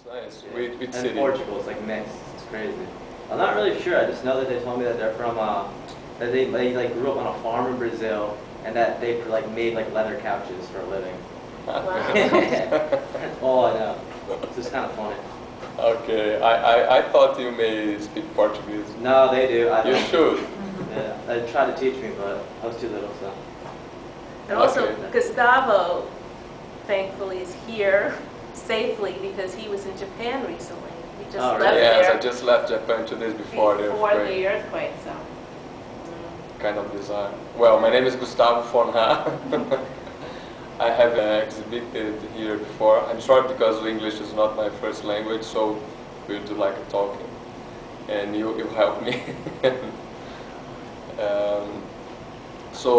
That's nice. Yeah. Which And city? Portugal, it's like mixed. It's crazy. I'm not really sure. I just know that they told me that they're from that they like grew up on a farm in Brazil and that they like made like leather couches for a living. Wow. That's all I know. It's just kind of funny. Okay, I thought you may speak Portuguese. No, they do. I You don't. should. Yeah, they tried to teach me, but I was too little, so. And also, Okay. Gustavo, thankfully, is here safely because he was in Japan recently. He just Oh, left really? Yes, there I just left Japan 2 days before the earthquake, so. kind of design. Well, my name is Gustavo von Ha. I have exhibited here before. I'm sorry because English is not my first language, so we'll do like a talking, and you help me. So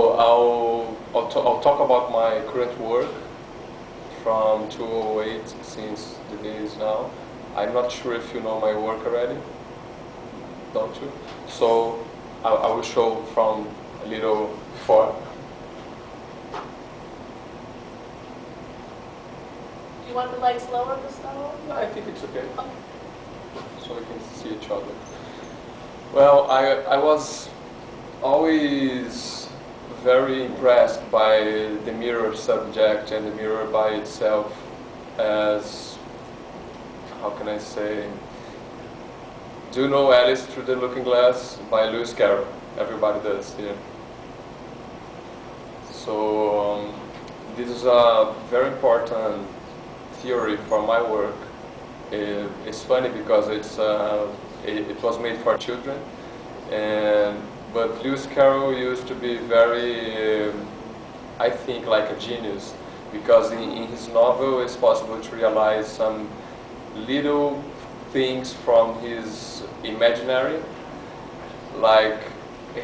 I'll talk about my current work from 2008 since the days now. I'm not sure if you know my work already, don't you? So I will show from a little before. Do you want the lights lower, Gustavo? I think it's okay, so we can see each other. Well, I was always very impressed by the mirror subject and the mirror by itself as, how can I say, do you know Alice Through the Looking Glass by Lewis Carroll? Everybody does here. So this is a very important theory for my work. It's funny because it was made for children, but Lewis Carroll used to be very, I think, like a genius, because in his novel it's possible to realize some little things from his imaginary, like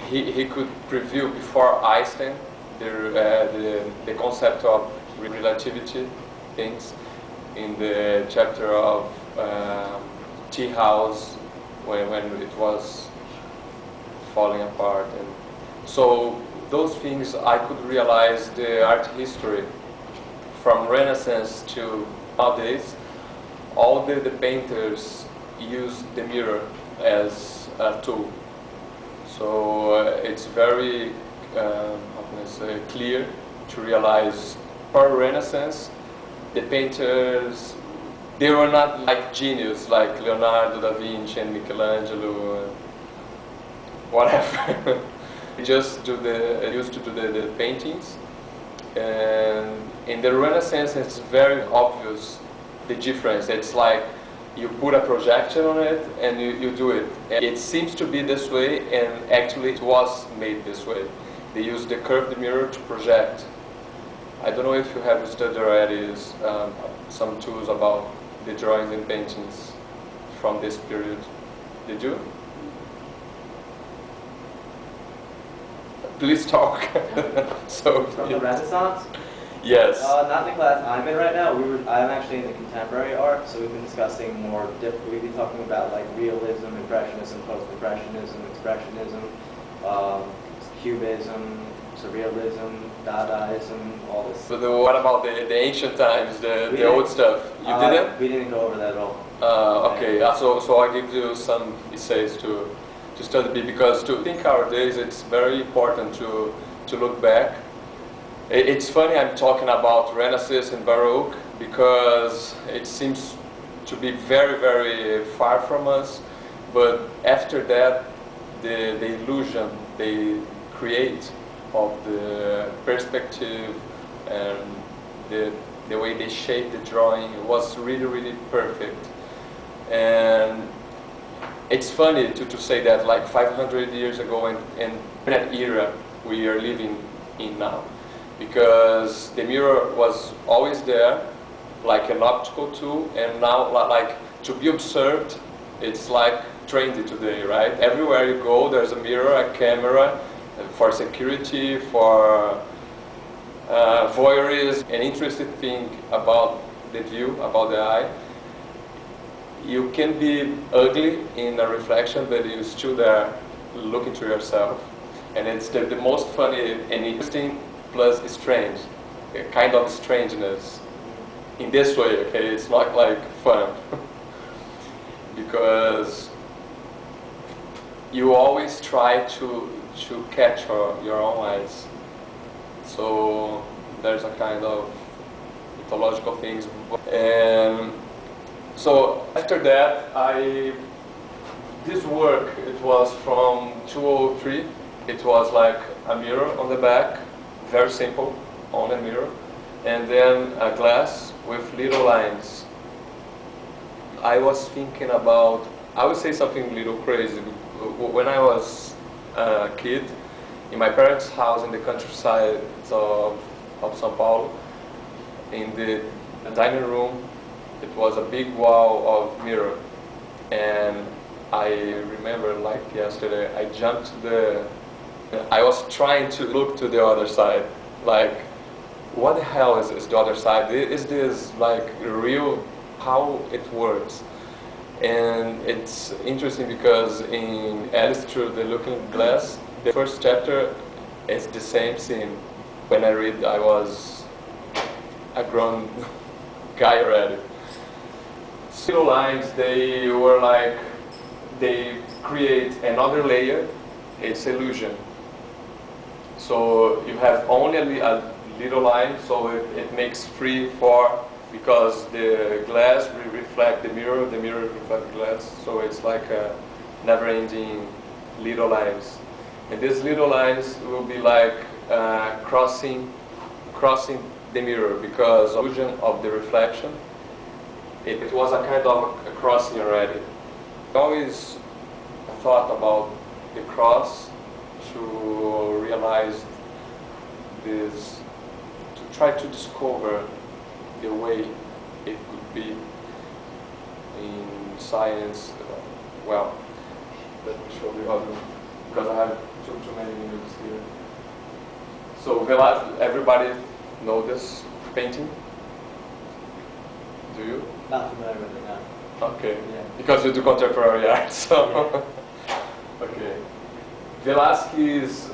he could preview before Einstein the concept of relativity things in the chapter of Tea House when it was falling apart. And so those things I could realize the art history from Renaissance to nowadays. All the painters use the mirror as a tool. So it's very, how can I say, clear to realize for Renaissance, the painters, they were not like genius like Leonardo da Vinci and Michelangelo, whatever. They just used to do the paintings, and in the Renaissance it's very obvious the difference. It's like you put a projection on it and you do it. And it seems to be this way, and actually it was made this way. They used the curved mirror to project. I don't know if you have studied already some tools about the drawings and paintings from this period. Did you? Please talk. So From the Renaissance? yes. Not the class I'm in right now. I'm actually in the contemporary art, so we've been discussing more. We've been talking about like realism, impressionism, post-impressionism, expressionism, cubism, surrealism, Dadaism, all this. So what about the ancient times, the old stuff? You didn't? We didn't go over that at all. Okay. So I give you some essays to study, because to think our days, it's very important to look back. It's funny I'm talking about Renaissance and Baroque because it seems to be very, very far from us, but after that, the illusion they create of the perspective and the way they shape the drawing was really, really perfect. And it's funny to say that like 500 years ago and that era we are living in now, because the mirror was always there like an optical tool, and now like to be observed, it's like trendy today, right? Everywhere you go there's a mirror, a camera, for security, for voyeurism. An interesting thing about the view, about the eye, you can be ugly in a reflection, but you're still there looking to yourself. And it's the most funny and interesting plus strange, a kind of strangeness in this way, okay? It's not like fun. Because you always try to catch your own eyes. So there's a kind of mythological things. And so after that, this work, it was from 2003. It was like a mirror on the back, very simple, on a mirror, and then a glass with little lines. I was thinking about, I would say something a little crazy. When I was a kid, in my parents' house in the countryside of São Paulo, in the dining room, it was a big wall of mirror. And I remember like yesterday, I jumped I was trying to look to the other side, like, what the hell is the other side? Is this like real? How it works? And it's interesting because in Alice Through the Looking Glass, the first chapter is the same scene. When I read, I was a grown guy already. Little lines, they were like, they create another layer, it's illusion. So you have only a little line, so it makes free for, because the glass will reflect the mirror reflects the glass, so it's like a never-ending little lines. And these little lines will be like crossing the mirror, because illusion of the reflection, it was a kind of a crossing already. I always thought about the cross to realize this, to try to discover the way it could be in science. Well, let me show the other, because I have too many minutes here. So everybody know this painting? Do you? Not familiar with it now. Okay, Yeah. because you do contemporary art, so. Okay. Velázquez,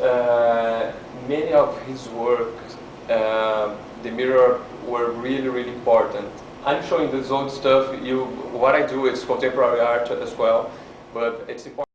many of his work, the mirror were really important. I'm showing this old stuff. What I do is contemporary art as well, but it's important.